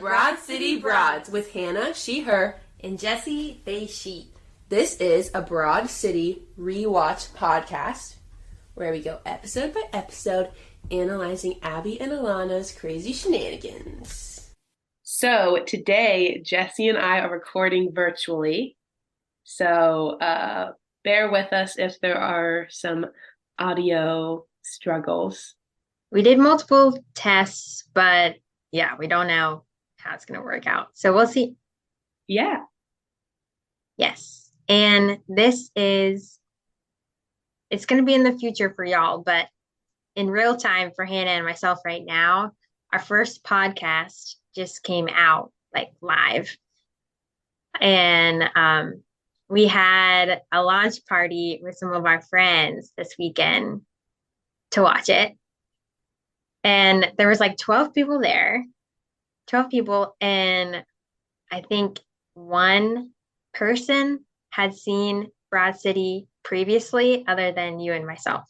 Broad City Broads with Hannah, she, her, and Jesse, they, she. This is a Broad City rewatch podcast where we go episode by episode analyzing Abbi and Ilana's crazy shenanigans. So today, Jesse and I are recording virtually. So bear with us if there are some audio struggles. We did multiple tests, but yeah, we don't know how it's going to work out. So we'll see. Yeah. Yes. And it's going to be in the future for y'all, but in real time for Hannah and myself right now, our first podcast just came out like live. And we had a launch party with some of our friends this weekend to watch it. And there was like 12 people there, 12 people. And I think one person had seen Broad City previously other than you and myself.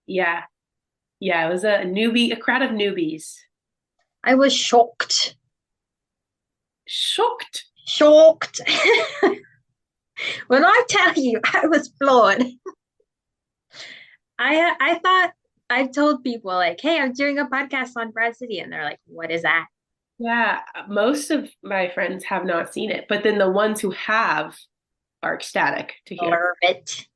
Yeah. Yeah, it was a crowd of newbies. I was shocked. Shocked. When I tell you, I was floored. I thought I told people like, hey, I'm doing a podcast on Broad City. And they're like, what is that? Yeah, most of my friends have not seen it, but then the ones who have are ecstatic to hear. Love it.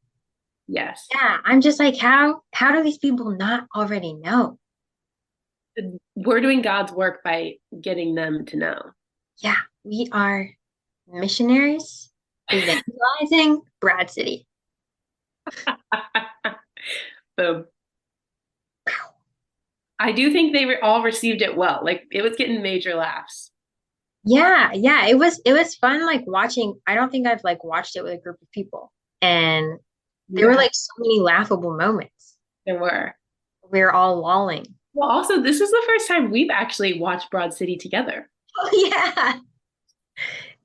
Yes. Yeah, I'm just like, how do these people not already know? We're doing God's work by getting them to know. Yeah, we are missionaries evangelizing Broad City. Boom. I do think they all received it well. Like it was getting major laughs. Yeah, it was fun like watching. I don't think I've like watched it with a group of people. And there were like so many laughable moments. There were. We were all lolling. Well, also, this is the first time we've actually watched Broad City together. Oh, yeah.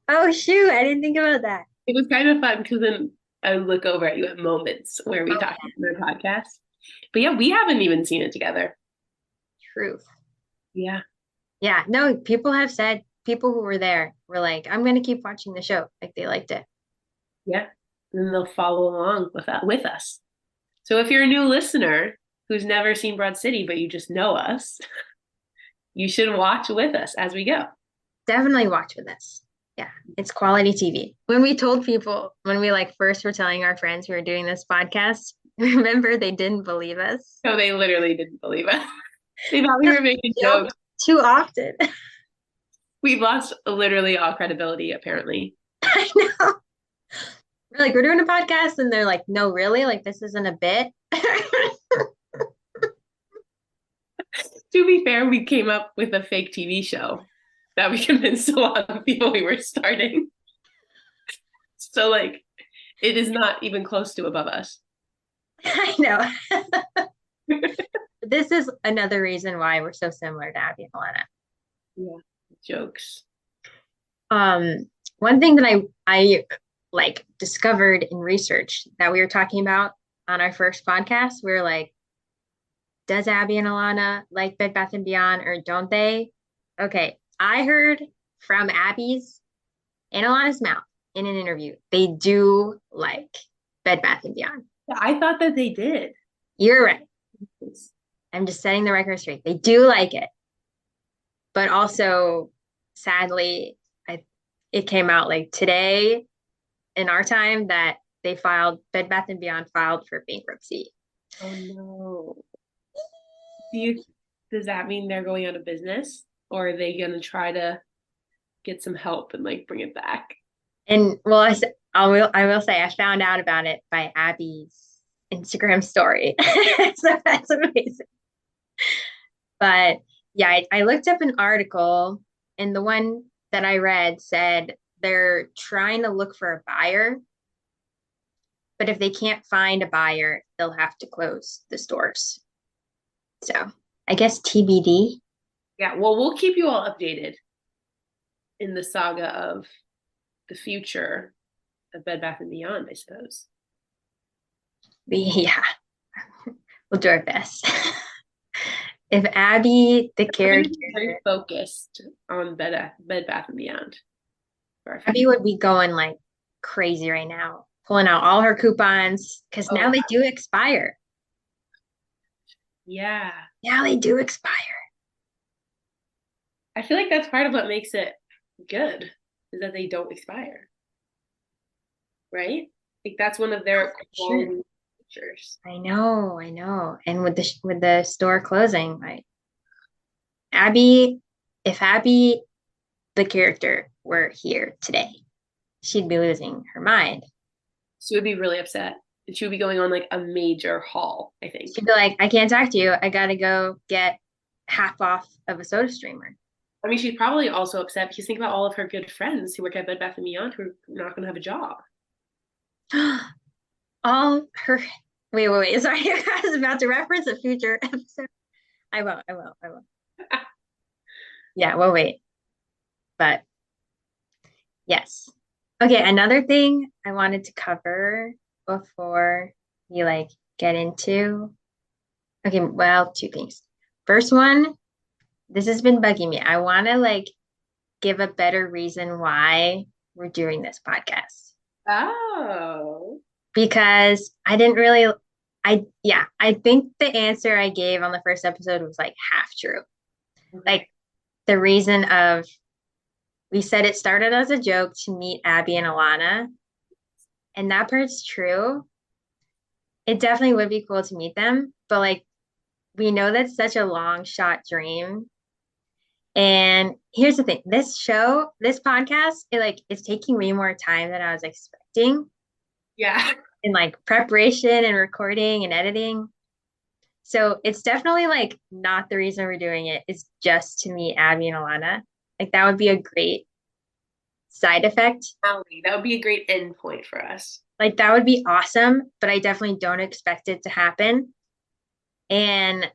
Oh, shoot. I didn't think about that. It was kind of fun because then I would look over at you at moments where we talked on the podcast. But yeah, we haven't even seen it together. Truth. Yeah. Yeah. No, people have said, people who were there were like, I'm going to keep watching the show. Like they liked it. Yeah. And they'll follow along with us. So if you're a new listener who's never seen Broad City, but you just know us, you should watch with us as we go. Definitely watch with us. Yeah, it's quality TV. When we told people, when we like first were telling our friends we were doing this podcast, remember they didn't believe us. No, they literally didn't believe us. They thought we were making jokes. Too often. We've lost literally all credibility, apparently. I know. We're like, we're doing a podcast, and they're like, no, really? Like, this isn't a bit? To be fair, we came up with a fake TV show that we convinced a lot of people we were starting. So, like, it is not even close to above us. I know. This is another reason why we're so similar to Abbi and Ilana. Yeah, jokes. One thing that I like discovered in research that we were talking about on our first podcast, we were like, does Abbi and Ilana like Bed Bath & Beyond or don't they? Okay, I heard from Abbi's and Ilana's mouth in an interview, they do like Bed Bath & Beyond. I thought that they did. You're right. I'm just setting the record straight. They do like it. But also, sadly, it came out like today in our time that they Bed Bath & Beyond filed for bankruptcy. Oh no. Does that mean they're going out of business, or are they going to try to get some help and like bring it back? And well, I will say I found out about it by Abbi's Instagram story. So that's amazing. But yeah, I looked up an article, and the one that I read said they're trying to look for a buyer, but if they can't find a buyer, they'll have to close the stores. So I guess TBD. Yeah, well, we'll keep you all updated in the saga of the future of Bed Bath & Beyond, I suppose. Yeah, we'll do our best. if Abbi, the Everybody's character, very focused on Bed Bath and Beyond. Abbi would be going like crazy right now, pulling out all her coupons because now they do expire. Yeah. Now they do expire. I feel like that's part of what makes it good, is that they don't expire. Right? Like that's one of their quality features. I know. And with the store closing, like Abbi, if Abbi, the character, were here today, she'd be losing her mind. She would be really upset. And she would be going on like a major haul, I think. She'd be like, I can't talk to you. I gotta go get half off of a soda streamer. I mean, she's probably also upset because think about all of her good friends who work at Bed Bath & Beyond who are not going to have a job. All her, wait. Sorry, I was about to reference a future episode. I will. Yeah, well, wait. But yes. Okay, another thing I wanted to cover before we like get into. Okay, well, two things. First one, this has been bugging me. I want to like give a better reason why we're doing this podcast. Oh. Because I didn't really I think the answer I gave on the first episode was like half true. Like the reason of we said it started as a joke to meet Abbi and Ilana, and that part's true. It definitely would be cool to meet them, but like we know that's such a long shot dream. And here's the thing, this podcast, it's taking way more time than I was expecting. Yeah. In like preparation and recording and editing. So it's definitely like not the reason we're doing it. It's just to meet Abbi and Ilana. Like that would be a great side effect. That would be a great end point for us. Like that would be awesome, but I definitely don't expect it to happen. And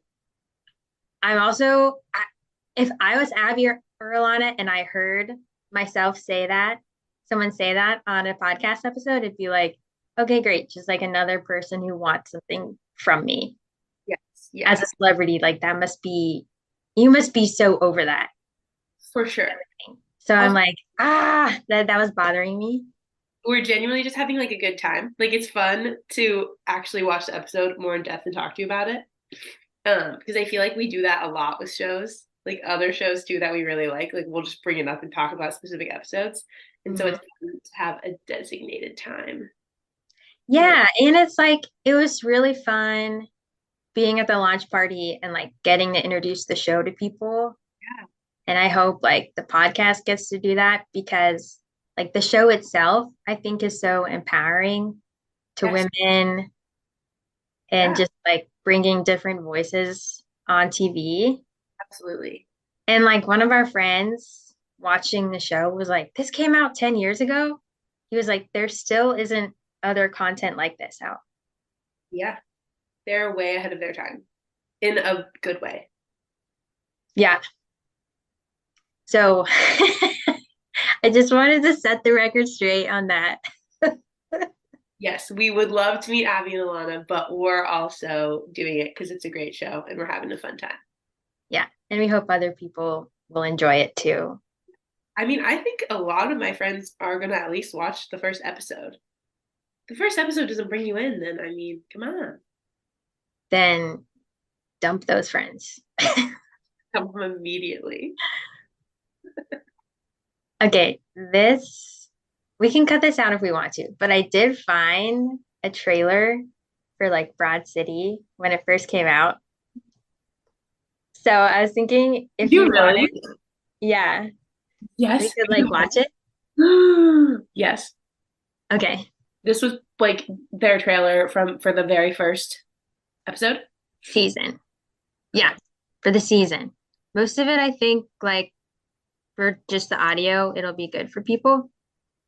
I'm also, if I was Abbi or Ilana and I heard myself someone say that on a podcast episode, it'd be like, okay, great. Just like another person who wants something from me. Yes. As a celebrity, like you must be so over that. For sure. So I'm like, that was bothering me. We're genuinely just having like a good time. Like it's fun to actually watch the episode more in depth and talk to you about it. Because I feel like we do that a lot with shows, like other shows too that we really like. Like we'll just bring it up and talk about specific episodes. And so it's fun to have a designated time. Yeah, and it's like it was really fun being at the launch party and like getting to introduce the show to people. Yeah. And I hope like the podcast gets to do that because like the show itself, I think is so empowering to women and just like bringing different voices on TV. Absolutely. And like one of our friends watching the show was like, this came out 10 years ago. He was like, there still isn't other content like this out. Yeah. They're way ahead of their time in a good way. Yeah. So I just wanted to set the record straight on that. Yes, we would love to meet Abbi and Ilana, but we're also doing it because it's a great show and we're having a fun time. Yeah. And we hope other people will enjoy it too. I mean, I think a lot of my friends are going to at least watch the first episode. The first episode doesn't bring you in, then, I mean, come on. Then dump those friends. Dump them immediately. Okay, we can cut this out if we want to, but I did find a trailer for like Broad City when it first came out. So I was thinking if you really? Yeah. Yes. We could like watch it. Yes. Okay. This was like their trailer for the very first episode? Season. Yeah, for the season. Most of it, I think, like for just the audio, it'll be good for people.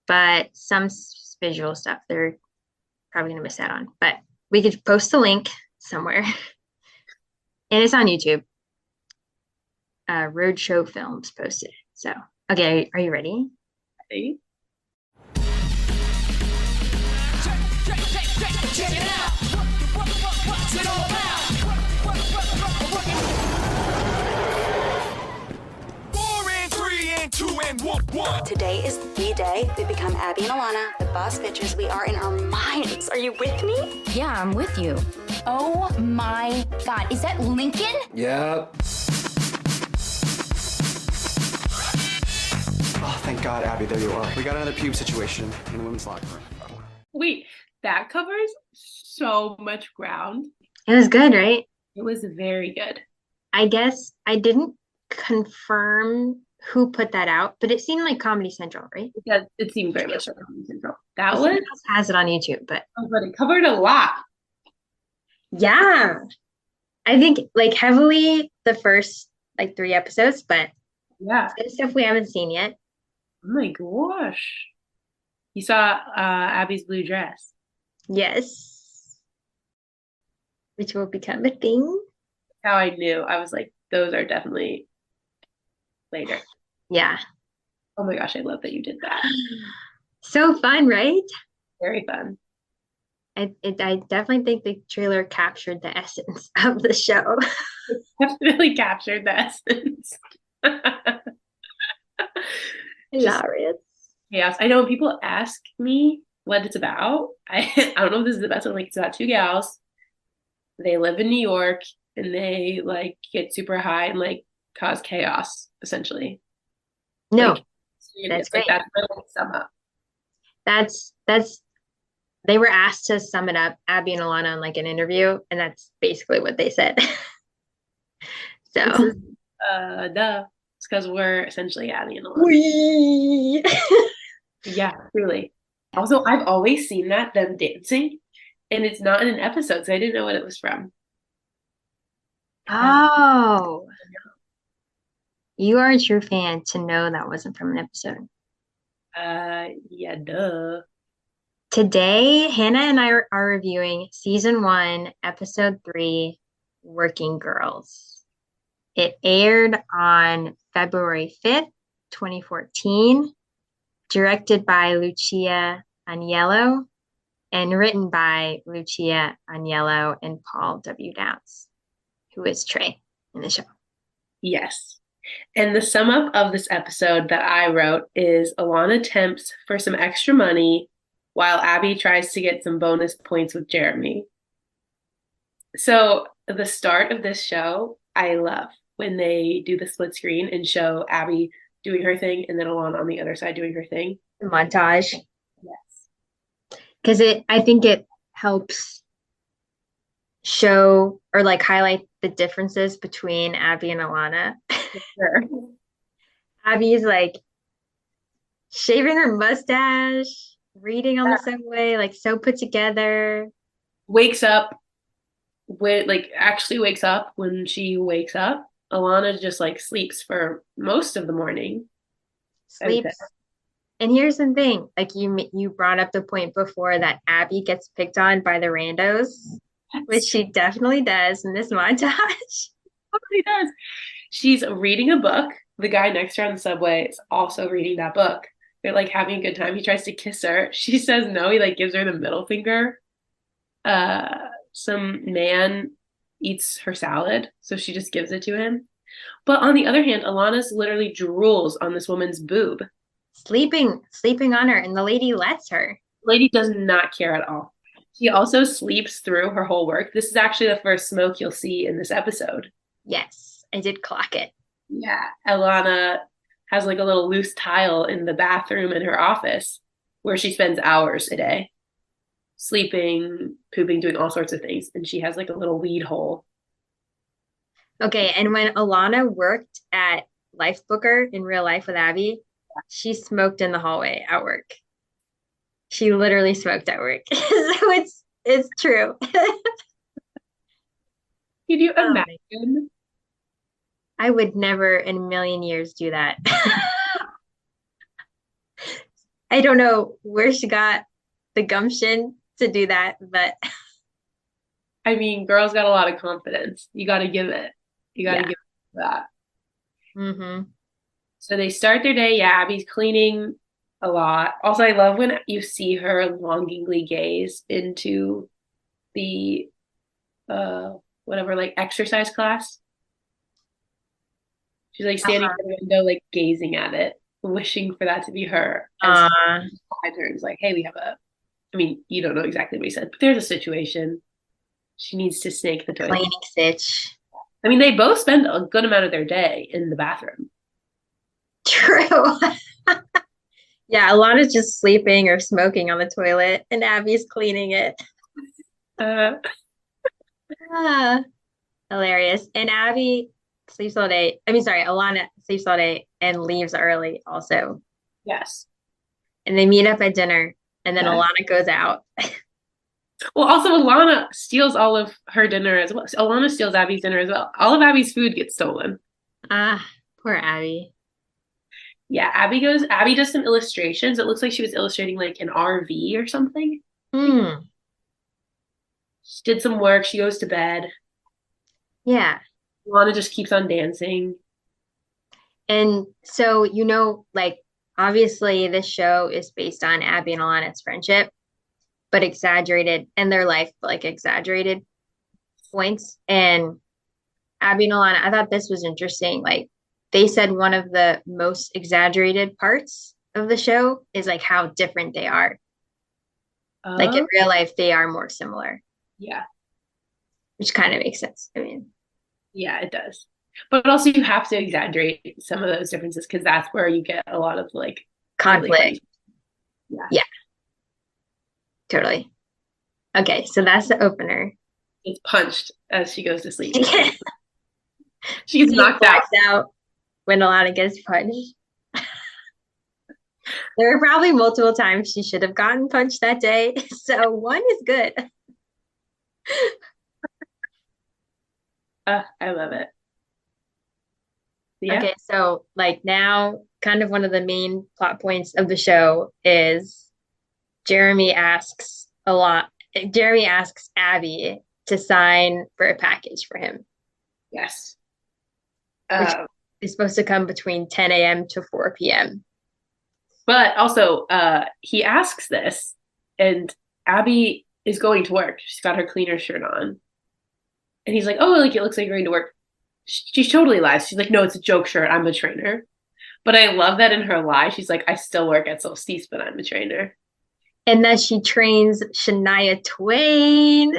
But some visual stuff, they're probably going to miss out on. But we could post the link somewhere. And it's on YouTube. Roadshow Films posted it. So, okay, are you ready? Ready? Check it out. What's it all about? Today is the day we become Abbi and Ilana, the boss bitches we are in our minds. Are you with me? Yeah, I'm with you. Oh my God, is that Lincoln? Yep. Oh, thank God, Abbi, there you are. We got another pube situation in the women's locker room. Wait, that covers so much ground. It was good, right? It was very good. I guess I didn't confirm who put that out, but it seemed like Comedy Central, right? Yeah, it seemed very much like Comedy Central. That Someone was, else has it on YouTube, but it covered a lot. yeah. I think like heavily the first like 3 episodes, but Yeah. there's stuff we haven't seen yet. Oh my gosh. You saw Abby's blue dress. Yes. Which will become a thing. How I knew. I was like, those are definitely later. Yeah. Oh my gosh, I love that you did that. So fun, right? Very fun. I definitely think the trailer captured the essence of the show. Definitely captured the essence. Hilarious. Chaos. I know when people ask me what it's about, I don't know if this is the best one. Like, it's about 2 gals. They live in New York and they like get super high and like cause chaos, essentially. No, Like, that's like great. that's my sum up. That's they were asked to sum it up, Abbi and Ilana, in like an interview, and that's basically what they said. This So is duh. It's because we're essentially Abby and Ilana. Whee! Yeah, truly. Also, I've always seen them dancing, and it's not in an episode, so I didn't know what it was from. Oh, you are a true fan to know that wasn't from an episode. Yeah, duh. Today, Hannah and I are reviewing season 1, episode 3, Working Girls. It aired on February 5th, 2014, directed by Lucia Aniello, and written by Lucia Aniello and Paul W. Downs, who is Trey in the show. Yes. And the sum up of this episode that I wrote is Ilana tempts for some extra money while Abby tries to get some bonus points with Jeremy. So the start of this show, I love when they do the split screen and show Abby doing her thing and then Ilana on the other side doing her thing. The montage. Yes. Because I think it helps show or like highlight the differences between Abby and Ilana. Sure. Abby's like shaving her mustache, reading on the subway, like so put together. Wakes up actually wakes up when she wakes up. Ilana just like sleeps for most of the morning. Sleeps. And here's the thing, like you brought up the point before that Abby gets picked on by the randos, which she definitely does in this montage. She does. She's reading a book. The guy next to her on the subway is also reading that book. They're like having a good time. He tries to kiss her. She says no. He like gives her the middle finger. Some man eats her salad, so she just gives it to him. But on the other hand, Alana's literally drools on this woman's boob. Sleeping on her, and the lady lets her. The lady does not care at all. She also sleeps through her whole work. This is actually the first smoke you'll see in this episode. Yes, I did clock it. Yeah, Ilana has like a little loose tile in the bathroom in her office where she spends hours a day sleeping, pooping, doing all sorts of things. And she has like a little weed hole. Okay, and when Ilana worked at Life Booker in real life with Abby, she smoked in the hallway at work. She literally smoked at work. So it's true. Could you imagine? I would never in a million years do that. I don't know where she got the gumption to do that, but I mean, girls got a lot of confidence. You got to give it. You got to give it that. Mm-hmm. So they start their day. Yeah, Abby's cleaning a lot. Also, I love when you see her longingly gaze into the whatever, like exercise class. She's like standing at the window, like gazing at it wishing for that to be her. Uh, As turns like, hey, we have I mean, you don't know exactly what he said, but there's a situation. She needs to snake the toilet. cleaning stitch. I mean, they both spend a good amount of their day in the bathroom. True. Yeah, Ilana's just sleeping or smoking on the toilet, and Abby's cleaning it. Uh, Ah, hilarious. And Abby sleeps all day. I mean, sorry, Ilana sleeps all day and leaves early also. yes. And they meet up at dinner, and then Yes. Ilana goes out. Well, also Ilana steals all of her dinner as well. Ilana steals Abby's dinner as well. All of Abby's food gets stolen. Ah, poor Abby. Yeah, Abby does some illustrations. It looks like she was illustrating like an RV or something. Hmm. She did some work. She goes to bed. Yeah. Ilana just keeps on dancing. And so, like, obviously this show is based on Abby and Ilana's friendship, but exaggerated, and their life, like exaggerated points. And Abby and Ilana, I thought this was interesting. Like, they said one of the most exaggerated parts of the show is like how different they are. Like in real life, they are more similar, Yeah. which kind of makes sense. I mean, Yeah, it does. But also you have to exaggerate some of those differences because that's where you get a lot of like conflict. Yeah. Yeah. Totally. Okay, so that's the opener. It's punched as she goes to sleep. She She gets knocked out. blacks out when Ilana gets punched. There were probably multiple times she should have gotten punched that day. So one is good. I love it. Yeah. Okay, so like now kind of one of the main plot points of the show is Jeremy asks Abby to sign for a package for him. Yes. Which is supposed to come between 10 a.m. to 4 p.m. But also, he asks this, and Abby is going to work. She's got her cleaner shirt on. And he's like, oh, like, it looks like you're going to work. She totally lies. She's like, no, it's a joke shirt. I'm a trainer. But I love that in her lie, she's like, I still work at Solstice, but I'm a trainer. And that she trains Shania Twain.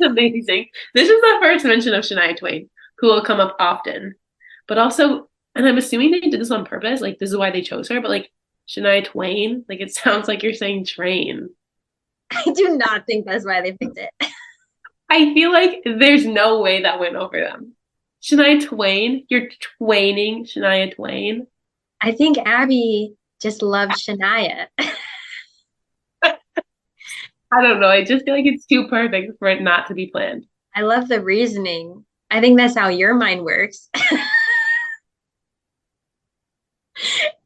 Amazing. This is the first mention of Shania Twain, who will come up often. But also, and I'm assuming they did this on purpose, like, this is why they chose her, but like, Shania Twain, like, it sounds like you're saying train. I do not think that's why they picked it. I feel like there's no way that went over them. Shania Twain, you're twaining Shania Twain. I think Abby just loves Shania. I don't know. I just feel like it's too perfect for it not to be planned. I love the reasoning. I think that's how your mind works.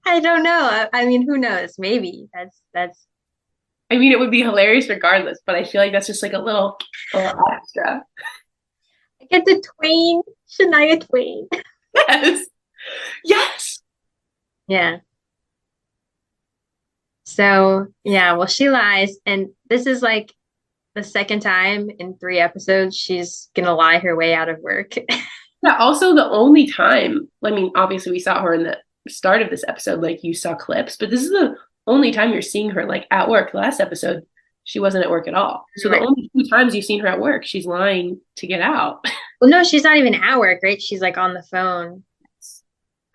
I don't know. I mean, who knows? Maybe that's. I mean, it would be hilarious regardless, but I feel like that's just like a little extra. I get the Twain, Shania Twain. Yes. Yes. Yeah. So, yeah, well, she lies. And this is like the second time in 3 episodes she's going to lie her way out of work. Yeah, also the only time, I mean, obviously we saw her in the start of this episode, like you saw clips, but this is the only time you're seeing her like at work. The last episode, she wasn't at work at all. So Right. The only 2 times you've seen her at work, she's lying to get out. Well, no, she's not even at work, right? She's like on the phone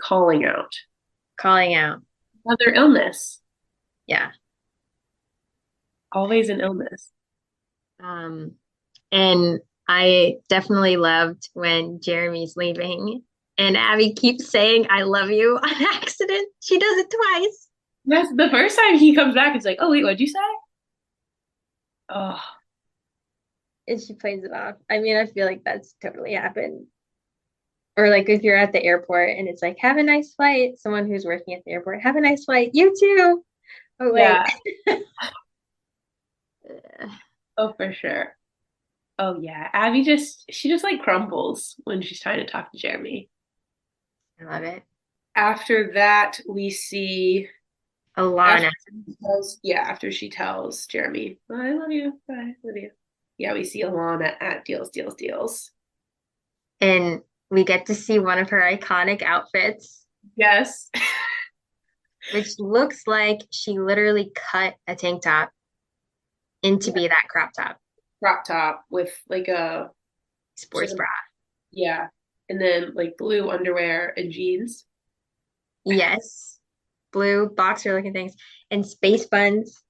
Calling out. calling out. Another illness. Yeah. Always an illness. And I definitely loved when Jeremy's leaving and Abby keeps saying, I love you on accident. She does it twice. Yes, the first time he comes back, it's like, oh, wait, what'd you say? Oh, And she plays it off. I mean, I feel like that's totally happened. Or like if you're at the airport and it's like, have a nice flight. Someone who's working at the airport, have a nice flight. You too. Oh, wait. yeah. Oh, for sure. Oh, yeah. Abby she just like crumbles when she's trying to talk to Jeremy. I love it. After that, we see Ilana. after she tells Jeremy, I love you. I love you. Yeah, we see Ilana at Deals. And we get to see one of her iconic outfits. Yes. which looks like she literally cut a tank top into be that crop top. Crop top with like a Sports bra. Yeah. And then like blue underwear and jeans. Yes. Blue boxer looking things and space buns.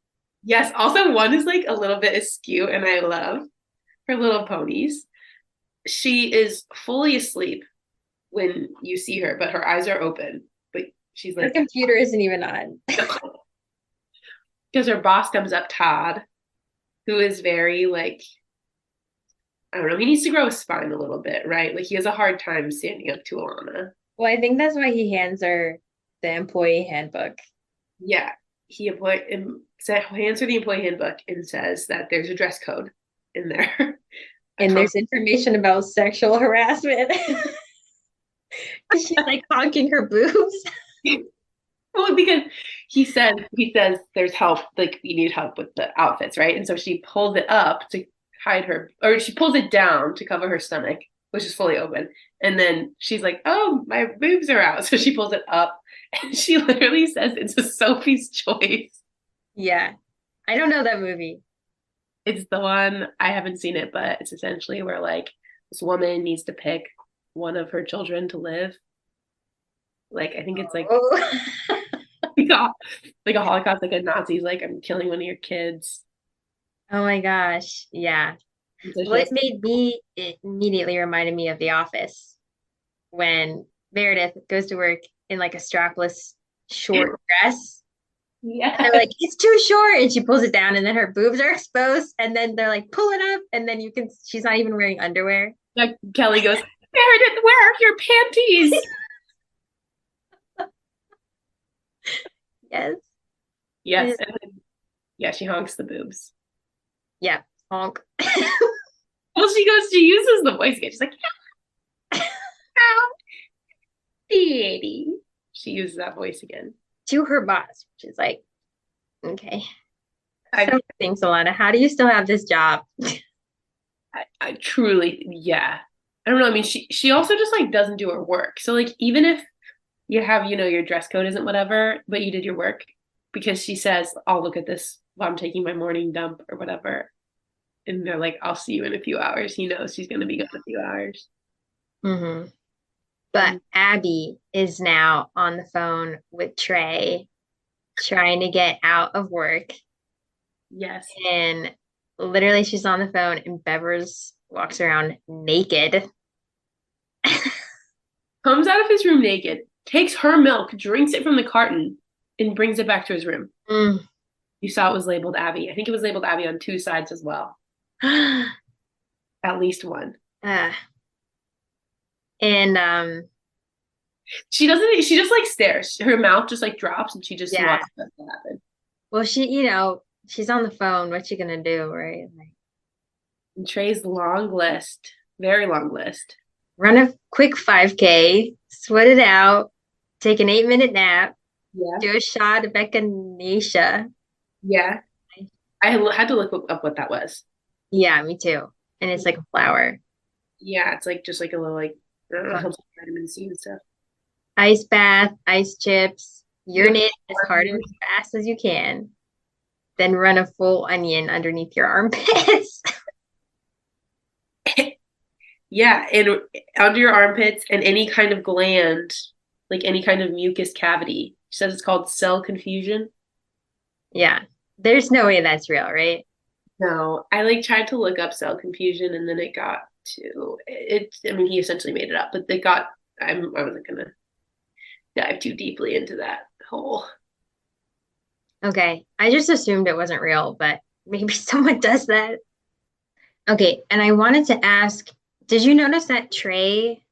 Yes. Also, one is like a little bit askew, and I love her little ponies. She is fully asleep when you see her, but her eyes are open. But she's Her like, computer isn't even on. because her boss comes up, Todd, who is very like, I don't know, he needs to grow his spine a little bit, right? Like he has a hard time standing up to Ilana. Well, I think that's why he hands her the employee handbook. Yeah, he hands her the employee handbook and says that there's a dress code in there. And there's information about sexual harassment. She's like honking her boobs. Well, because he says there's help, like you need help with the outfits, right? And so she pulls it up to hide her, or she pulls it down to cover her stomach, which is fully open. And then she's like, "Oh, my boobs are out." So she pulls it up, and she literally says it's a Sophie's Choice. Yeah. I don't know that movie. It's the one, I haven't seen it, but it's essentially where like this woman needs to pick one of her children to live. Like I think it's like like a Holocaust, like a Nazi's like, I'm killing one of your kids. Oh my gosh. Yeah. So Well, it immediately reminded me of The Office when Meredith goes to work in like a strapless short dress. yeah. And they're like, it's too short. And she pulls it down and then her boobs are exposed. And then they're like, pull it up. And then she's not even wearing underwear. Like Kelly goes, Meredith, where are your panties? Yes. Yes. And then, yeah, she honks the boobs. Yeah. Honk. Well, she uses the voice again. She's like, Daddy. She uses that voice again. To her boss, which is like, okay. I- So thanks, Ilana. How do you still have this job? I truly, yeah. I don't know. I mean, she also just like doesn't do her work. So like, even if you have, your dress code isn't whatever, but you did your work, because she says, I'll look at this while I'm taking my morning dump or whatever. And they're like, I'll see you in a few hours. He knows she's going to be gone in a few hours. Mm-hmm. But Abbi is now on the phone with Trey, trying to get out of work. Yes. And literally, she's on the phone, and Bevers walks around naked. Comes out of his room naked, takes her milk, drinks it from the carton, and brings it back to his room. Mm. You saw it was labeled Abbi. I think it was labeled Abbi on 2 sides as well. At least one. And she just like stares. Her mouth just like drops and she just watches that happen. Well, she's on the phone. What's she gonna do, right? Like, and Trey's long list, very long list. Run a quick 5K, sweat it out, take an 8-minute nap, do a shot of echinacea. Yeah. I had to look up what that was. Yeah, me too. And it's like a flower. Yeah, it's like just like a little like helps with vitamin C and stuff. Ice bath, ice chips, urinate as hard and as fast as you can. Then run a full onion underneath your armpits. Yeah, and under your armpits and any kind of gland, like any kind of mucus cavity. She says it's called cell confusion. Yeah. There's no way that's real, right? No, I like tried to look up cell confusion and then it got to it. I mean, he essentially made it up, but I wasn't gonna dive too deeply into that whole. Okay. I just assumed it wasn't real, but maybe someone does that. Okay. And I wanted to ask, did you notice that Trey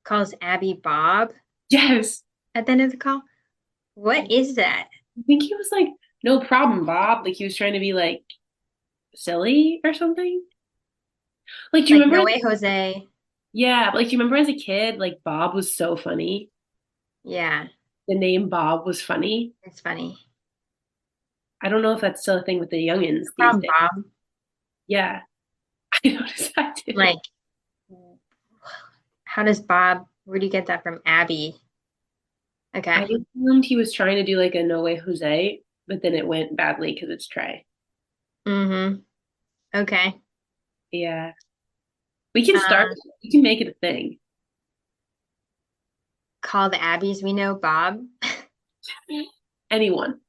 calls Abbi Bob? Yes. At the end of the call? What is that? I think he was like, no problem, Bob. Like he was trying to be like silly or something. Like, do you remember? No way, Jose. Yeah, like do you remember as a kid, like Bob was so funny? Yeah. The name Bob was funny. It's funny. I don't know if that's still a thing with the youngins these Bob. days. Yeah. I noticed that too. Like, how does Bob, where do you get that from? Abbi? Okay. I assumed he was trying to do like a No Way Jose, but then it went badly because it's Trey. Mm-hmm. Okay. Yeah. We can start, Um, we can make it a thing. call the Abbies we know Bob. Anyone.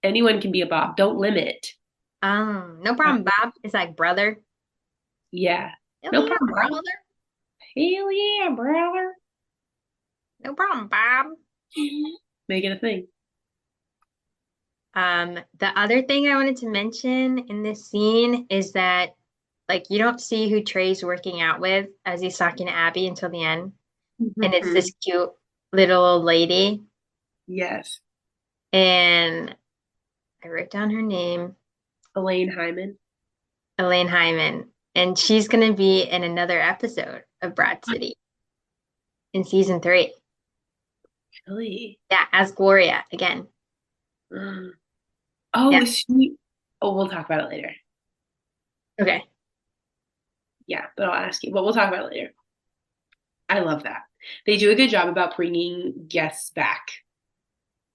Anyone can be a Bob. Don't limit. No problem, Bob. It's like brother. Yeah. Hell No yeah, problem, Bob. brother. Hell yeah, brother. No problem, Bob. Make it a thing. The other thing I wanted to mention in this scene is that like you don't see who Trey's working out with as he's talking to Abby until the end. And it's this cute little old lady. Yes. And I wrote down her name, Elaine Hyman. Elaine Hyman. And she's gonna be in another episode of Broad City in season 3. Really? Yeah, as Gloria again. Oh, Yeah. she. Oh, we'll talk about it later. Okay. Yeah, but I'll ask you. But we'll talk about it later. I love that. They do a good job about bringing guests back.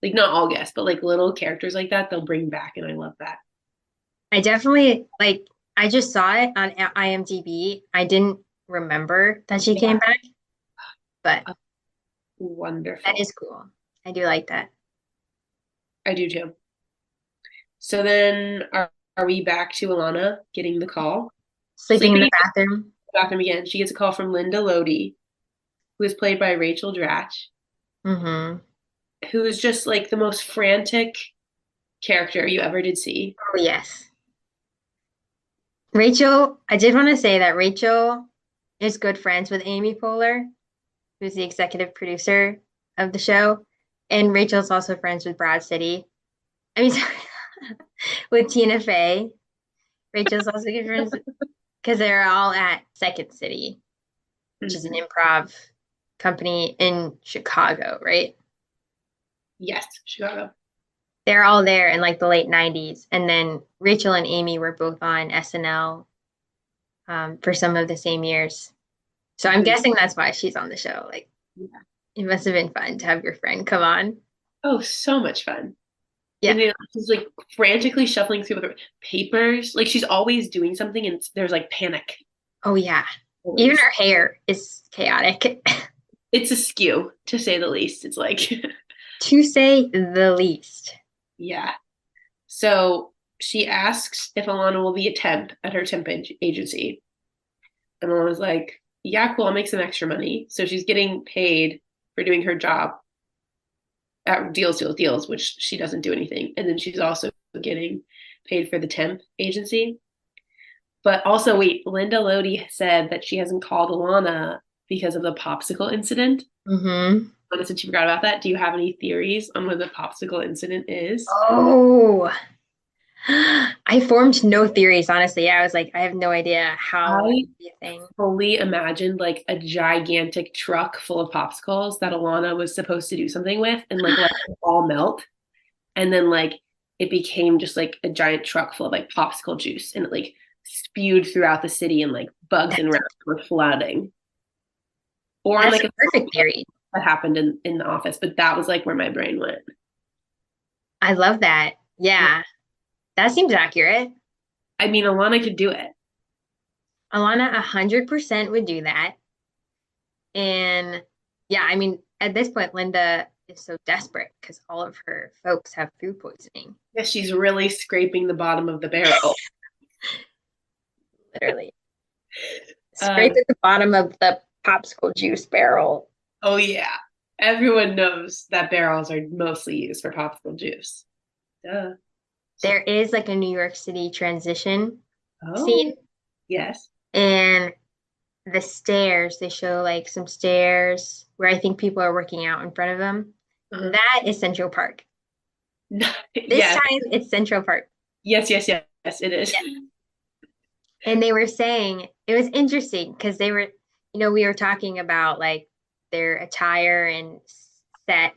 Like, not all guests, but like little characters like that, they'll bring back, and I love that. I definitely like I just saw it on IMDb. I didn't remember that she came back, but Wonderful. that is cool. I do like that. I do too. So then are we back to Ilana getting the call? Sleeping in the bathroom. Bathroom again. She gets a call from Linda Lodi, who is played by Rachel Dratch, Mm-hmm. who is just like the most frantic character you ever did see. Oh, yes. Rachel, I did want to say that Rachel is good friends with Amy Poehler, who's the executive producer of the show. And Rachel's also friends with Broad City. I mean, sorry, with Tina Fey. Rachel's also good friends because they're all at Second City, which is an improv company in Chicago, right? Yes, Chicago. They're all there in like the late 90s. And then Rachel and Amy were both on SNL for some of the same years. So I'm guessing that's why she's on the show. Like, it must have been fun to have your friend come on. Oh, so much fun. Yeah. And then she's like frantically shuffling through her papers. Like she's always doing something and there's like panic. Oh, yeah. Always. Even her hair is chaotic. It's askew, to say the least. It's like To say the least. Yeah. So she asks if Ilana will be a temp at her temp agency. And Ilana's like, yeah, cool, I'll make some extra money. So she's getting paid for doing her job at Deals, which she doesn't do anything. And then she's also getting paid for the temp agency. But also, wait, Linda Lodi said that she hasn't called Ilana because of the popsicle incident. Mm-hmm. Since you forgot about that, do you have any theories on what the popsicle incident is? Oh, I formed no theories, honestly. I was like, I have no idea how that would be a thing. Fully imagined like a gigantic truck full of popsicles that Ilana was supposed to do something with and like let it all melt. And then like it became just like a giant truck full of like popsicle juice and it like spewed throughout the city and like bugs and rats were flooding. Or That's like a perfect theory. that happened in the office, but that was like where my brain went. I love that. Yeah. That seems accurate. I mean, Ilana could do it. Alana 100% would do that. And yeah, I mean, at this point, Linda is so desperate because all of her folks have food poisoning. Yeah, she's really scraping the bottom of the barrel. Literally. Scrape at the bottom of the popsicle juice barrel. Oh, yeah. Everyone knows that barrels are mostly used for popsicle juice. Duh. There is like a New York City transition Oh, scene. yes. And the stairs, they show like some stairs where I think people are working out in front of them. Uh-huh. That is Central Park. This Yes. time it's Central Park. Yes, it is. Yeah. And they were saying, it was interesting because they were, we were talking about like their attire and set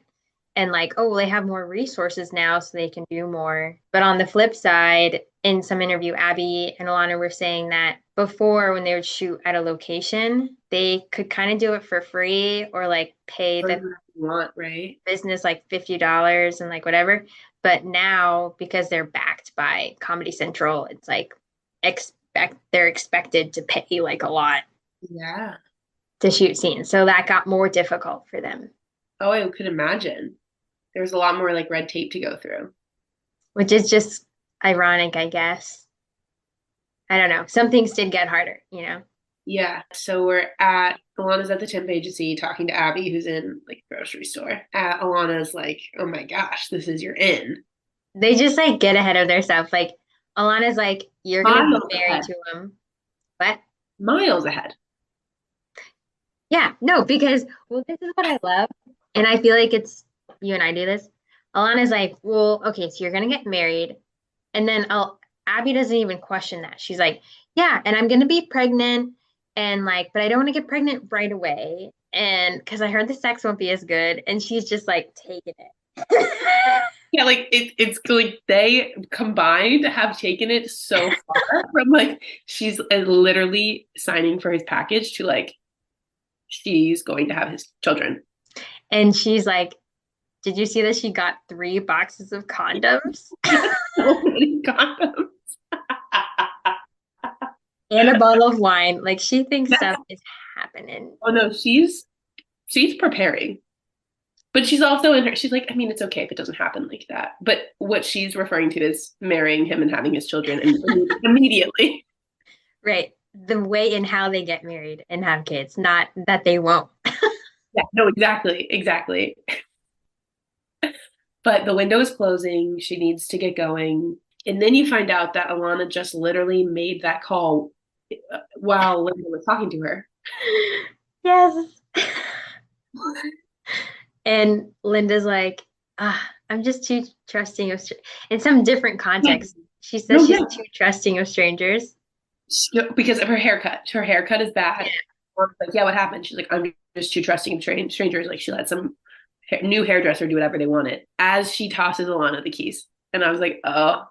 and like, oh, well, they have more resources now so they can do more. But on the flip side, in some interview, Abbi and Ilana were saying that before, when they would shoot at a location, they could kind of do it for free or like pay the want, right? business like $50 and like whatever. But now, because they're backed by Comedy Central, it's like they're expected to pay like a lot. Yeah. To shoot scenes. So that got more difficult for them. Oh, I could imagine. There's a lot more like red tape to go through. Which is just ironic, I guess. I don't know. Some things did get harder, you know? Yeah. So Ilana's at the temp agency talking to Abbi, who's in like a grocery store. Ilana's like, oh my gosh, this is your in. They just like get ahead of themselves. Like Ilana's like, you're gonna be married to him. What? Miles ahead. Yeah, no, because this is what I love. And I feel like it's you and I do this. Ilana's like, well, okay, so you're gonna get married. And then Abbi doesn't even question that. She's like, yeah, and I'm gonna be pregnant and like, but I don't want to get pregnant right away. And because I heard the sex won't be as good. And she's just like taking it. Yeah, like it's like they combined have taken it so far from like she's literally signing for his package to like she's going to have his children. And she's like, did you see that she got 3 boxes of condoms? So many condoms. And a bottle of wine. Like she thinks stuff is happening. Oh no, she's preparing. But she's also she's like, I mean, it's okay if it doesn't happen like that. But what she's referring to is marrying him and having his children immediately. Right. The way in how they get married and have kids, not that they won't. Yeah, no, exactly. But the window is closing. She needs to get going. And then you find out that Ilana just literally made that call while Linda was talking to her. Yes. And Linda's like, I'm just too trusting of in some different context. She says she's too trusting of strangers. Because of her haircut. Her haircut is bad. Yeah. Like, yeah, what happened? She's like, I'm just too trusting of strangers. Like she let some new hairdresser do whatever they wanted as she tosses Ilana the keys. And I was like, oh.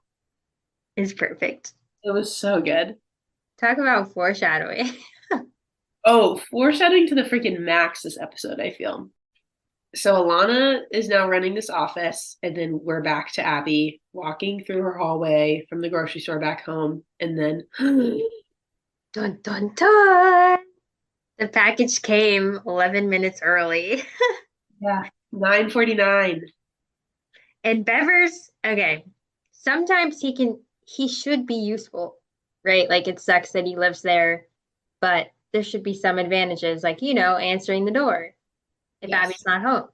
It's perfect. It was so good. Talk about foreshadowing. Oh, foreshadowing to the freaking max this episode, I feel. So Ilana is now running this office, and then we're back to Abbi walking through her hallway from the grocery store back home, and then dun dun dun. The package came 11 minutes early. Yeah, 9:49. And Bevers, okay. Sometimes he should be useful, right? Like it sucks that he lives there, but there should be some advantages, like, answering the door if Abby's not home.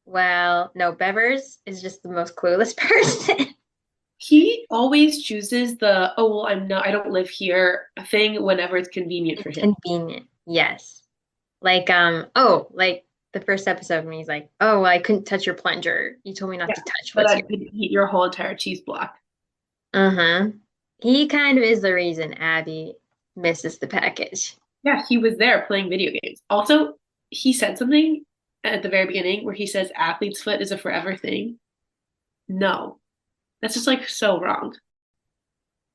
Well, no, Bevers is just the most clueless person. He always chooses the, oh, well, I don't live here thing whenever it's convenient for him. Convenient, yes. Like, like the first episode when he's like, oh, well, I couldn't touch your plunger. You told me not to touch but I could eat your whole entire cheese block. Uh-huh. He kind of is the reason Abbi misses the package. Yeah, he was there playing video games. Also, he said something at the very beginning where he says athlete's foot is a forever thing. No. That's just like so wrong.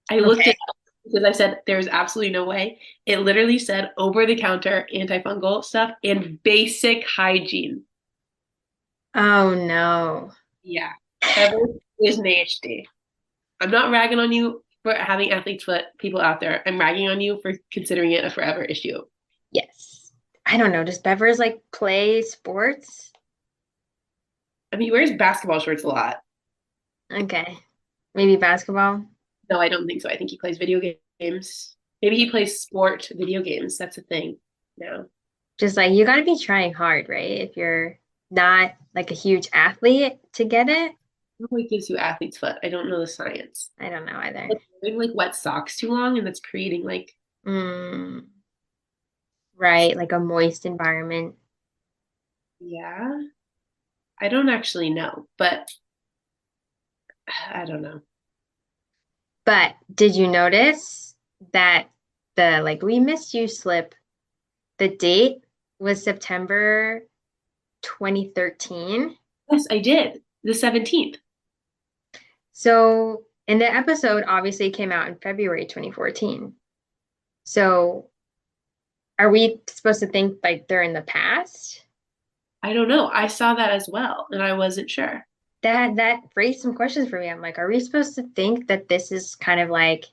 I looked it up because I said there's absolutely no way. It literally said over-the-counter antifungal stuff and basic hygiene. Oh no. Yeah. Everything is nasty. I'm not ragging on you for having athlete's foot, people out there. I'm ragging on you for considering it a forever issue. Yes. I don't know. Does Bevers like play sports? I mean, he wears basketball shorts a lot. Okay. Maybe basketball? No, I don't think so. I think he plays video games. Maybe he plays sport video games. That's a thing now. Just like you got to be trying hard, right? If you're not like a huge athlete to get it. What gives you athlete's foot? I don't know the science. I don't know either. It's wearing like wet socks too long, and that's creating like. Right, like a moist environment. Yeah. I don't actually know, but I don't know. But did you notice that the like we missed you slip, the date was September 2013? Yes, I did. The 17th. So And the episode obviously came out in February 2014. So are we supposed to think like they're in the past? I don't know. I saw that as well, and I wasn't sure. That raised some questions for me. I'm like, are we supposed to think that this is kind of like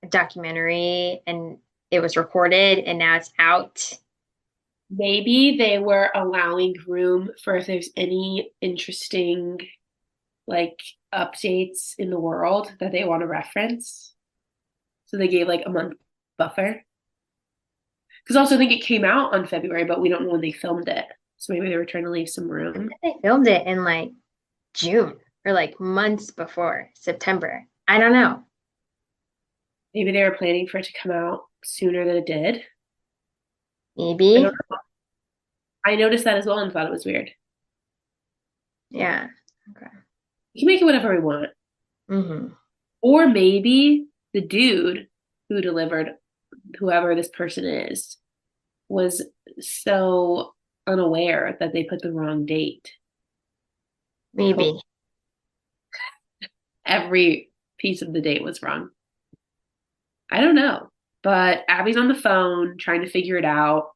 a documentary and it was recorded and now it's out? Maybe they were allowing room for if there's any interesting like updates in the world that they want to reference. So they gave like a month buffer. Because also I think it came out on February, but we don't know when they filmed it. So maybe they were trying to leave some room. They filmed it in like June or like months before September. I don't know. Maybe they were planning for it to come out sooner than it did. I Maybe. don't know. I noticed that as well and thought it was weird. Yeah. Okay. We can make it whatever we want. Mm-hmm. Or maybe the dude who delivered, whoever this person is, was so unaware that they put the wrong date. Maybe. Every piece of the date was wrong. I don't know. But Abby's on the phone trying to figure it out.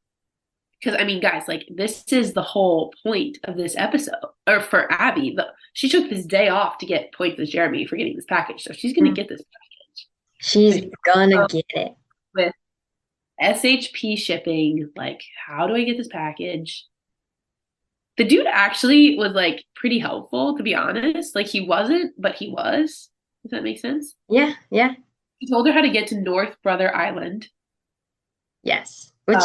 Because, I mean, guys, like, this is the whole point of this episode. Or for Abby, she took this day off to get points with Jeremy for getting this package. So she's going to get this package. She's gonna get it. With SHP shipping, like, how do I get this package? The dude actually was, like, pretty helpful, to be honest. Like, he wasn't, but he was. Does that make sense? Yeah, yeah. He told her how to get to North Brother Island. Yes. Which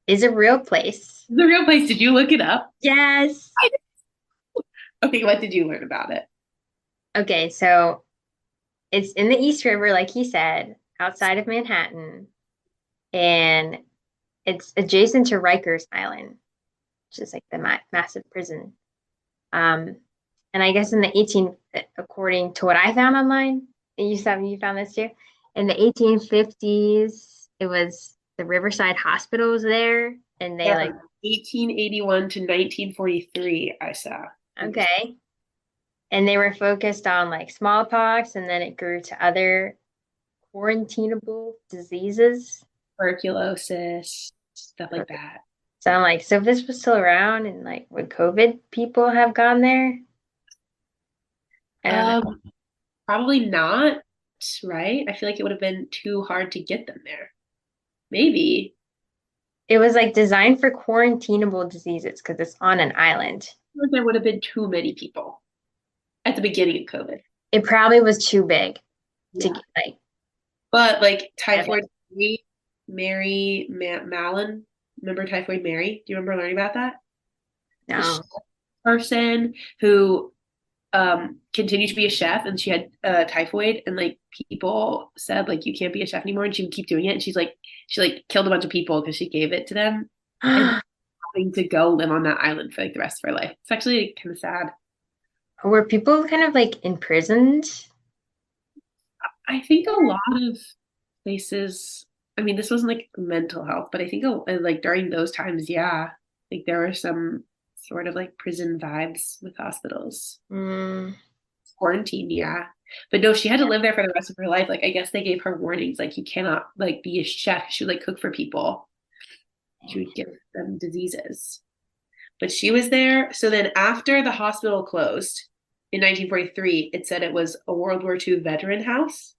is a real place. The real place. Did you look it up? Yes. Okay, what did you learn about it? Okay, so it's in the East River, like he said, outside of Manhattan. And it's adjacent to Rikers Island, which is like the massive prison. And I guess in the according to what I found online, and you found this too, in the 1850s, it was the Riverside Hospital was there, and they 1881 to 1943, I saw. Okay. And they were focused on like smallpox, and then it grew to other quarantinable diseases. Tuberculosis, stuff like that. So I'm like, so if this was still around and like would COVID people have gone there? I don't know. Probably not, right? I feel like it would have been too hard to get them there. Maybe. It was like designed for quarantinable diseases because it's on an island. I feel like there would have been too many people at the beginning of COVID. It probably was too big to get like. But like Typhoid Mary Mallon, remember Typhoid Mary? Do you remember learning about that? No. Person who continued to be a chef, and she had typhoid, and like people said like you can't be a chef anymore, and she would keep doing it, and she killed a bunch of people because she gave it to them and having to go live on that island for like the rest of her life. It's actually kind of sad. Were people kind of like imprisoned? I think a lot of places, I mean, this wasn't like mental health, but I think like during those times, yeah, like there were some sort of like prison vibes with hospitals. Quarantine, yeah. But no, she had to live there for the rest of her life. Like, I guess they gave her warnings, like you cannot like be a chef. She would like cook for people. She would give them diseases. But she was there. So then after the hospital closed in 1943, it said it was a World War II veteran house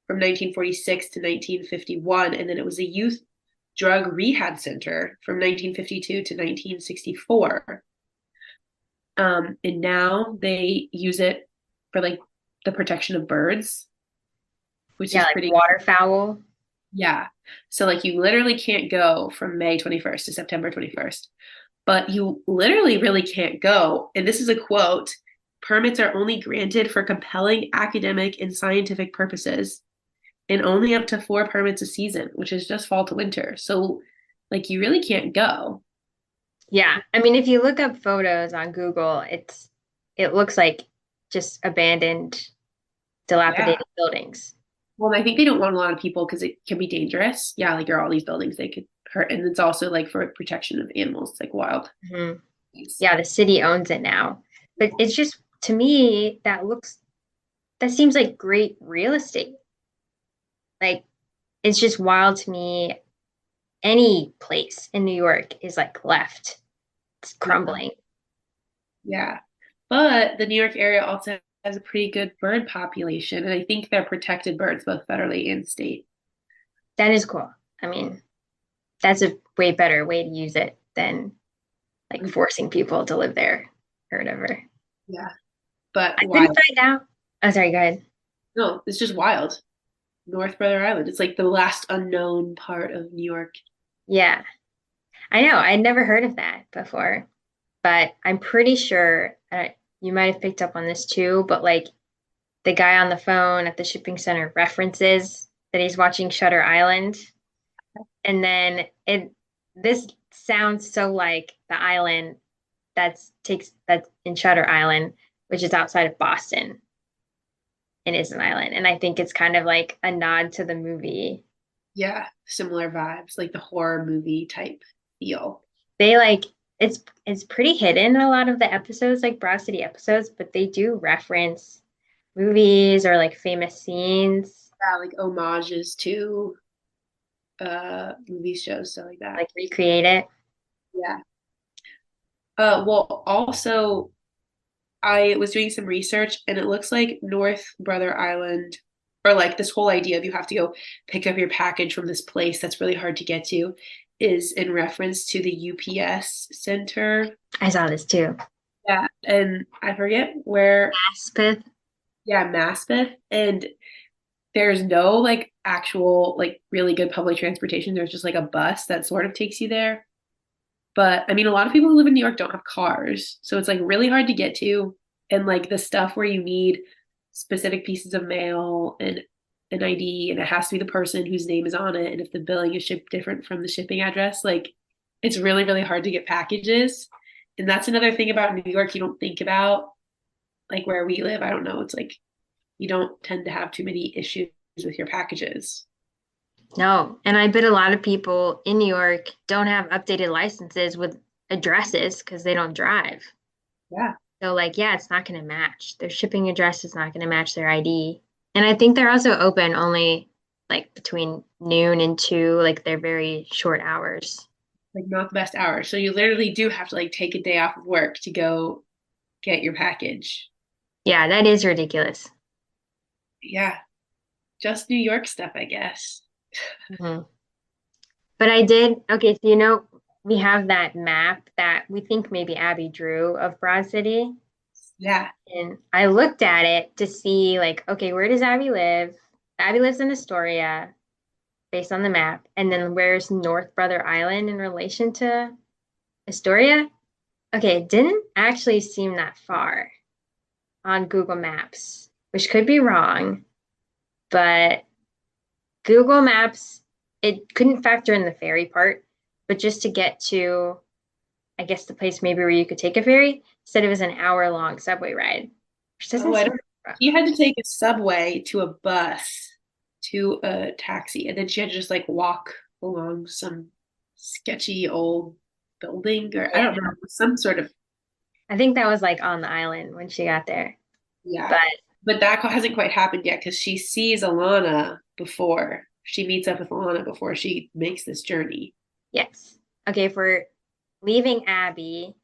from 1946 to 1951. And then it was a youth drug rehab center from 1952 to 1964. And now they use it for like the protection of birds, which is like pretty waterfowl. Yeah. So like you literally can't go from May 21st to September 21st, but you literally really can't go. And this is a quote: permits are only granted for compelling academic and scientific purposes, and only up to 4 permits a season, which is just fall to winter. So like you really can't go. Yeah. I mean, if you look up photos on Google, it looks like just abandoned, dilapidated buildings. Well, I think they don't want a lot of people because it can be dangerous. Yeah, like there are all these buildings they could hurt. And it's also like for protection of animals, like wild. Yeah, the city owns it now. But it's just, to me, that looks that seems like great real estate. Like, it's just wild to me. Any place in New York is like left. It's crumbling. Yeah. But the New York area also has a pretty good bird population, and I think they're protected birds both federally and state. That is cool. I mean, that's a way better way to use it than like forcing people to live there or whatever. Yeah. But I why? couldn't find out. Oh, sorry, go ahead. No, it's just wild. North Brother Island. It's like the last unknown part of New York. Yeah, I know. I'd never heard of that before, but I'm pretty sure you might have picked up on this too. But like the guy on the phone at the shipping center references that he's watching Shutter Island, and then this sounds so like the island that's in Shutter Island, which is outside of Boston and is an island. And I think it's kind of like a nod to the movie. Yeah, similar vibes, like the horror movie type feel. They like it's pretty hidden in a lot of the episodes, like Broad City episodes, but they do reference movies or like famous scenes. Yeah, like homages to movie shows, stuff like that. Like recreate it. Yeah. Well, also I was doing some research and it looks like North Brother Island, or like this whole idea of you have to go pick up your package from this place that's really hard to get to, is in reference to the UPS center. I saw this too. Yeah, and I forget where. Aspeth. Yeah, Maspeth. And there's no like actual like really good public transportation. There's just like a bus that sort of takes you there. But I mean, a lot of people who live in New York don't have cars. So it's like really hard to get to. And like the stuff where you need specific pieces of mail and an ID, and it has to be the person whose name is on it. And if the billing is shipped different from the shipping address, like it's really, really hard to get packages. And that's another thing about New York you don't think about. Like where we live, I don't know. It's like you don't tend to have too many issues with your packages. No, and I bet a lot of people in New York don't have updated licenses with addresses because they don't drive. Yeah. So like, yeah, it's not going to match. Their shipping address is not going to match their ID. And I think they're also open only like between noon and 2, like they're very short hours. Like not the best hours. So you literally do have to like take a day off of work to go get your package. Yeah, that is ridiculous. Yeah. Just New York stuff, I guess. Mm-hmm. But I did, okay, so you know, we have that map that we think maybe Abbi drew of Broad City. Yeah. And I looked at it to see like, okay, where does Abbi live? Abbi lives in Astoria based on the map. And then where's North Brother Island in relation to Astoria? Okay, it didn't actually seem that far on Google Maps, which could be wrong, but Google Maps, it couldn't factor in the ferry part, but just to get to, I guess, the place maybe where you could take a ferry, said it was an hour-long subway ride. Which doesn't seem rough. You had to take a subway to a bus to a taxi, and then she had to just like walk along some sketchy old building, or I don't know, some sort of. I think that was like on the island when she got there. Yeah. But that hasn't quite happened yet because she sees Ilana before. She meets up with Ilana before she makes this journey. Yes. Okay, if we're leaving Abbi,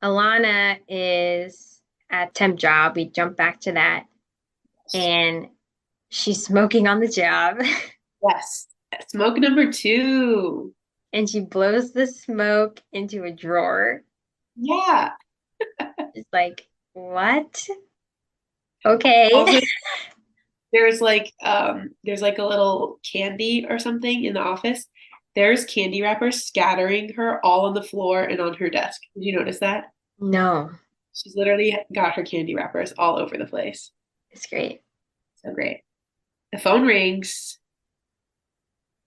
Ilana is at temp job. We jump back to that. And she's smoking on the job. Yes. Smoke number 2. And she blows the smoke into a drawer. Yeah. It's like, what? Okay. Also, there's like a little candy or something in the office. There's candy wrappers scattering her all on the floor and on her desk. Did you notice that? No. She's literally got her candy wrappers all over the place. It's great. So great. The phone rings.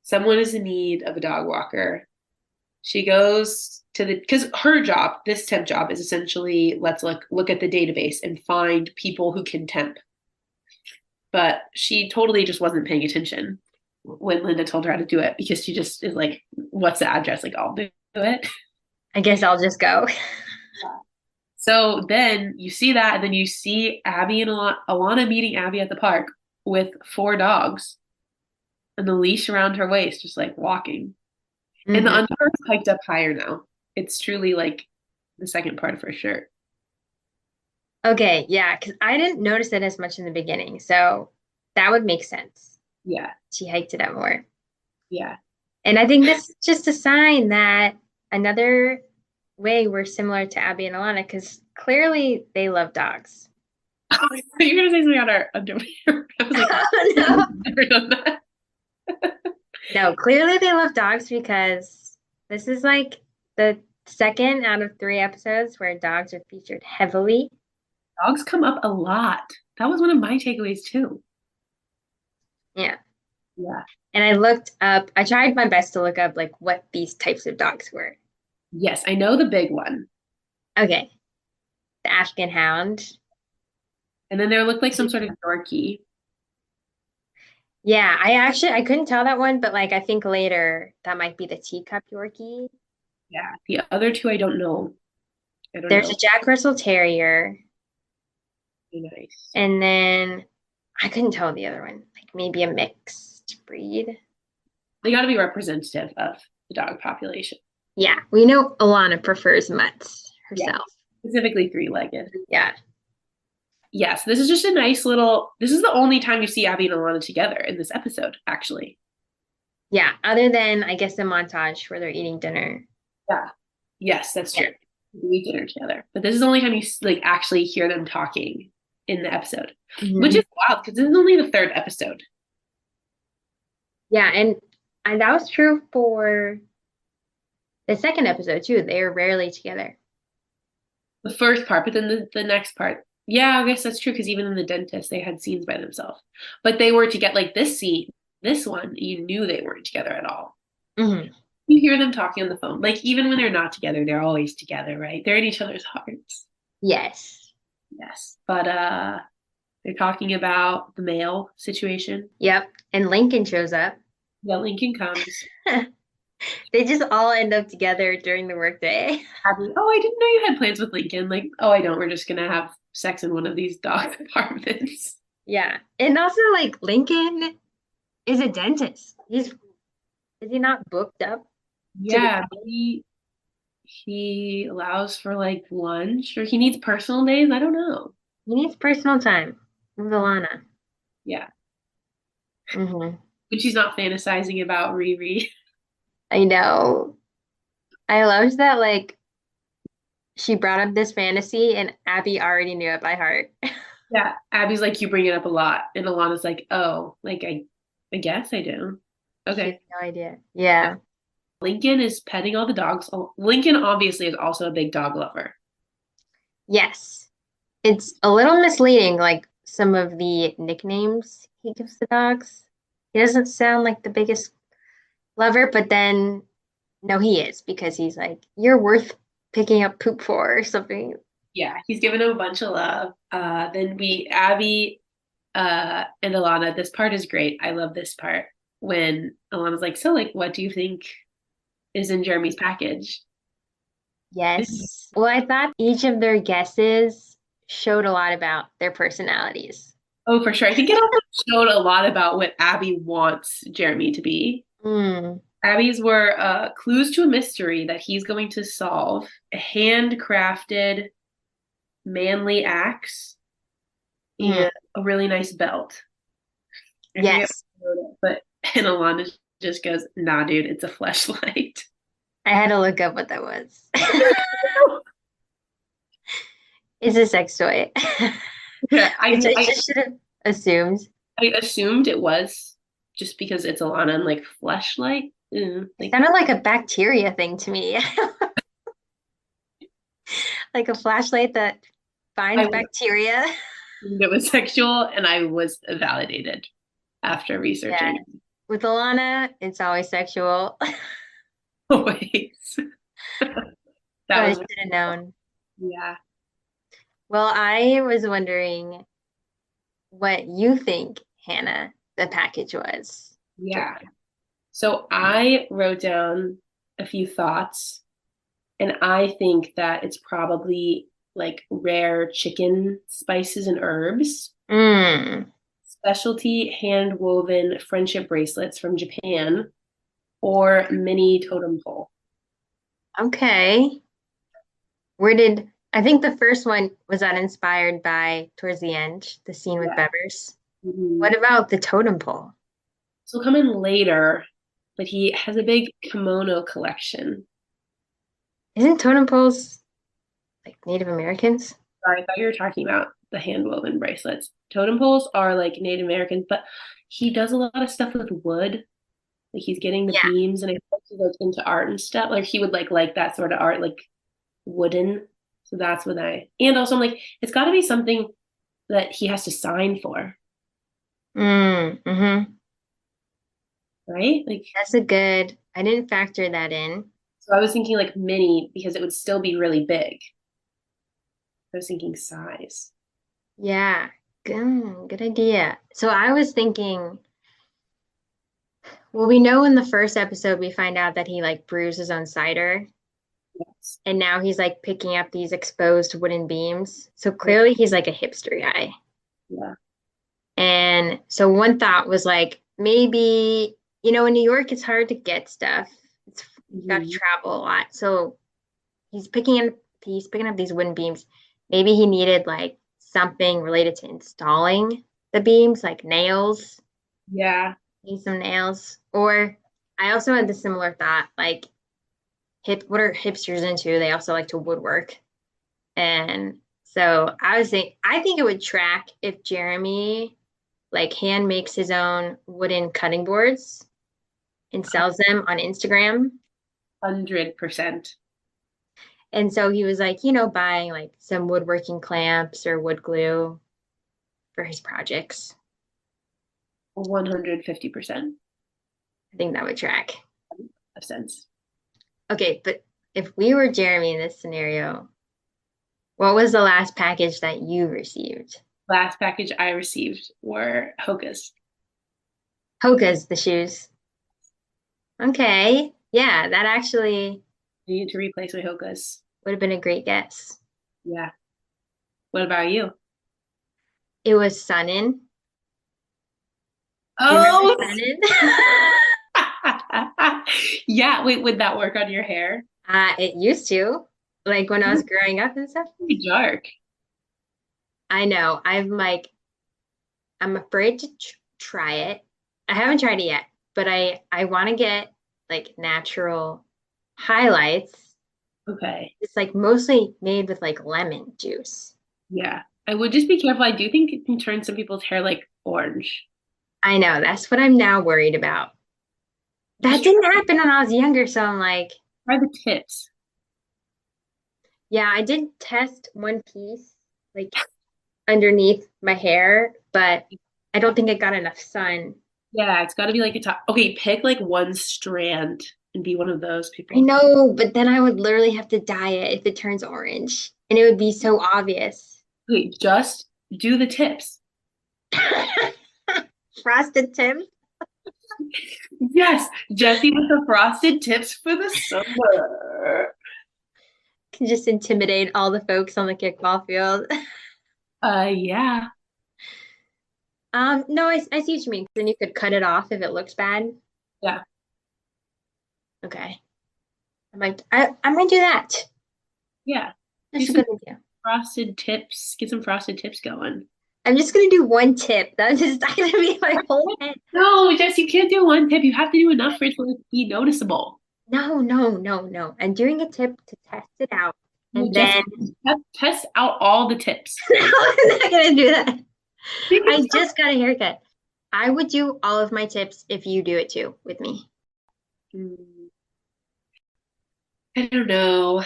Someone is in need of a dog walker. She goes to because her job, this temp job, is essentially let's look at the database and find people who can temp. But she totally just wasn't paying attention when Linda told her how to do it because she just is like, what's the address? Like, I'll do it. I guess I'll just go. So then you see that, and then you see Abbi and Ilana meeting Abbi at the park with 4 dogs and the leash around her waist, just like walking. And the underwear is hiked up higher now. It's truly like the second part of her shirt. Okay, yeah, because I didn't notice it as much in the beginning, so that would make sense. Yeah. She hiked it up more. Yeah. And I think this is just a sign that another way we're similar to Abbi and Ilana, because clearly they love dogs. You're gonna say something on our underwear. I was like, No. I've never done that. No, clearly they love dogs because this is like the second out of 3 episodes where dogs are featured heavily. Dogs come up a lot. That was one of my takeaways too. Yeah. Yeah. And I tried my best to look up like what these types of dogs were. Yes, I know the big one. Okay. The Afghan Hound. And then there looked like some sort of Yorkie. Yeah, I couldn't tell that one, but like I think later that might be the teacup Yorkie. Yeah. The other 2 I don't know. There's a Jack Russell Terrier. Nice. And then I couldn't tell the other one. Like maybe a mixed breed. They got to be representative of the dog population. Yeah, we know Ilana prefers mutts herself. Yeah, specifically 3-legged. Yeah. Yes, this is just a nice little. This is the only time you see Abbi and Ilana together in this episode, actually. Yeah, other than I guess the montage where they're eating dinner. Yeah. Yes, that's true. We eat dinner together, but this is the only time you like actually hear them talking in the episode, which is wild because this is only the 3rd episode. Yeah, and that was true for the 2nd episode too. They are rarely together. The first part, but then the next part. Yeah, I guess that's true because even in the dentist, they had scenes by themselves. But they were to get like this scene, this one, you knew they weren't together at all. Mm-hmm. You hear them talking on the phone. Like even when they're not together, they're always together, right? They're in each other's hearts. Yes. Yes. But they're talking about the mail situation. Yep. And Lincoln shows up. Yeah, Lincoln comes. They just all end up together during the workday. Abbi, oh, I didn't know you had plans with Lincoln. Like, oh, I don't. We're just gonna have sex in one of these dog apartments. Yeah. And also like Lincoln is a dentist. Is he not booked up? Yeah, he allows for like lunch or he needs personal days. I don't know. He needs personal time with Ilana. Yeah. Mm-hmm. But she's not fantasizing about Riri. I know. I loved that like she brought up this fantasy and Abbi already knew it by heart. Yeah. Abby's like, you bring it up a lot. And Alana's like, oh, like I guess I do. She Okay. has no idea. Yeah. Lincoln is petting all the dogs. Lincoln obviously is also a big dog lover. Yes. It's a little misleading, like some of the nicknames he gives the dogs. He doesn't sound like the biggest lover, but then no, he is because he's like, you're worth picking up poop for or something. Yeah, he's given him a bunch of love. Then Abbi and Ilana, this part is great. I love this part when Ilana's like, so like, what do you think is in Jeremy's package? Yes. Well, I thought each of their guesses showed a lot about their personalities. Oh, for sure. I think it also showed a lot about what Abbi wants Jeremy to be. Mm. Abby's were clues to a mystery that he's going to solve, a handcrafted manly axe, and a really nice belt. Yes. But and Ilana just goes, nah, dude, it's a fleshlight. I had to look up what that was. It's a sex toy. Yeah, I just should have assumed. I assumed it was just because it's Ilana and like fleshlight. It sounded like a bacteria thing to me. Like a flashlight that finds bacteria. It was sexual, and I was validated after researching. Yeah. With Ilana, it's always sexual. Always. I should have known. Yeah. Well, I was wondering what you think, Hannah, the package was. Yeah. So I wrote down a few thoughts, and I think that it's probably like rare chicken spices and herbs. Mm. Specialty hand-woven friendship bracelets from Japan, or mini totem pole. Okay. I think the first one was that inspired by towards the end, the scene with Yeah. Bevers. Mhm. What about the totem pole? This will come in later, but he has a big kimono collection. Isn't totem poles like Native Americans? Sorry, I thought you were talking about the hand-woven bracelets. Totem poles are like Native Americans, but he does a lot of stuff with wood. Like he's getting the Yeah. beams, and I think he's like into art and stuff. Like he would like that sort of art, like wooden. So that's when and also I'm like, it's got to be something that he has to sign for, Mm-hmm. right? Like, I didn't factor that in. so I was thinking like mini because it would still be really big. I was thinking size. Yeah. Good idea. So I was thinking, well, we know in the first episode we find out that he like brews his own cider, Yes. and now he's like picking up these exposed wooden beams. So clearly he's like a hipster guy. Yeah. And so one thought was like maybe, in New York it's hard to get stuff. You got to Mhm. travel a lot. So he's picking up these wooden beams. Maybe he needed like something related to installing the beams, like nails. Yeah. Need some nails. Or I also had the similar thought, like what are hipsters into? They also like to woodwork. And so I think it would track if Jeremy like hand makes his own wooden cutting boards and sells them on Instagram. 100%. And so he was like, buying like some woodworking clamps or wood glue for his projects. 150% I think that would track. of sense. Okay, but if we were Jeremy in this scenario, what was the last package that you received? Last package I received were Hoka's. Hoka's, the shoes. Okay. Yeah, that actually I needed to replace my Hoka's. would have been a great guess. Yeah. What about you? It was Sunnin. Do you Oh, remember Sunnin? yeah. Wait, would that work on your hair? It used to, like when I was growing up and stuff. Pretty dark. I know. I'm afraid to try it. I haven't tried it yet, but I want to get like natural highlights. Okay. It's like mostly made with like lemon juice. Yeah. I would just be careful. I do think it can turn some people's hair like orange. I know. That's what I'm now worried about. That didn't happen when I was younger, so I'm like, Try the tips. yeah, I did test one piece like underneath my hair, but I don't think it got enough sun. Yeah, it's got to be like a top. Okay, pick like one strand and be one of those people. I know, but then I would literally have to dye it if it turns orange, and it would be so obvious. Okay, just do the tips. Frosted tip. Yes, Jesse with the frosted tips for the summer. Can just intimidate all the folks on the kickball field. Yeah. No, I see what you mean. Then you could cut it off if it looks bad. Yeah. Okay. I might do that. Yeah. That's Do a some good idea. frosted tips. Get some frosted tips going. I'm just gonna do one tip. That's just not gonna be my whole head. No, Jess, you can't do one tip. You have to do enough for it to like, be noticeable. No. I'm doing a tip to test it out. And Jess, then test out all the tips. no, I'm not gonna do that. I just got a haircut. I would do all of my tips if you do it too with me. I don't know.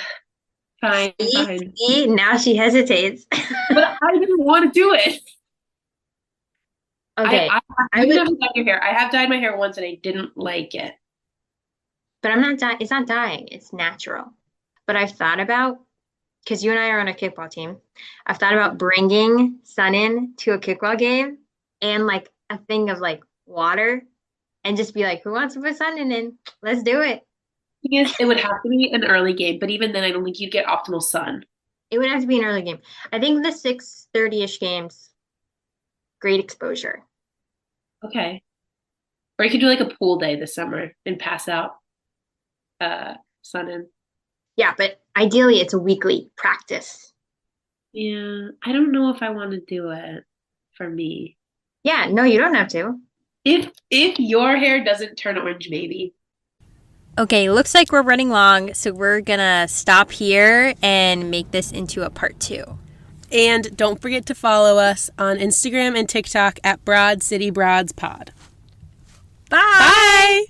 Fine. See, now she hesitates. But I didn't want to do it. Okay. I would never dyed your hair. I have dyed my hair once and I didn't like it. But I'm not dying. It's not dyeing. It's natural. But I've thought about, because you and I are on a kickball team, I've thought about bringing Sunnin to a kickball game and like a thing of like water and just be like, who wants to put Sunnin in? Let's do it. Because it would have to be an early game, but even then I don't think you'd get optimal sun. It would have to be an early game. I think the 6:30-ish games, great exposure. Okay. Or you could do like a pool day this summer and pass out sun in. Yeah, but ideally it's a weekly practice. Yeah, I don't know if I want to do it for me. Yeah, no, you don't have to. If your hair doesn't turn orange, maybe. Okay, looks like we're running long, so we're gonna stop here and make this into a part 2. And don't forget to follow us on Instagram and TikTok at Broad City Broads Pod. Bye!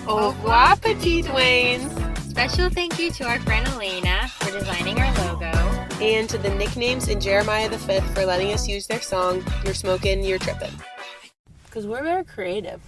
Au revoir, petite Waynes! Special thank you to our friend Elena for designing our logo. And to the Nicknames and Jeremiah the Fifth for letting us use their song, You're Smokin', You're Trippin'. Because we're very creative.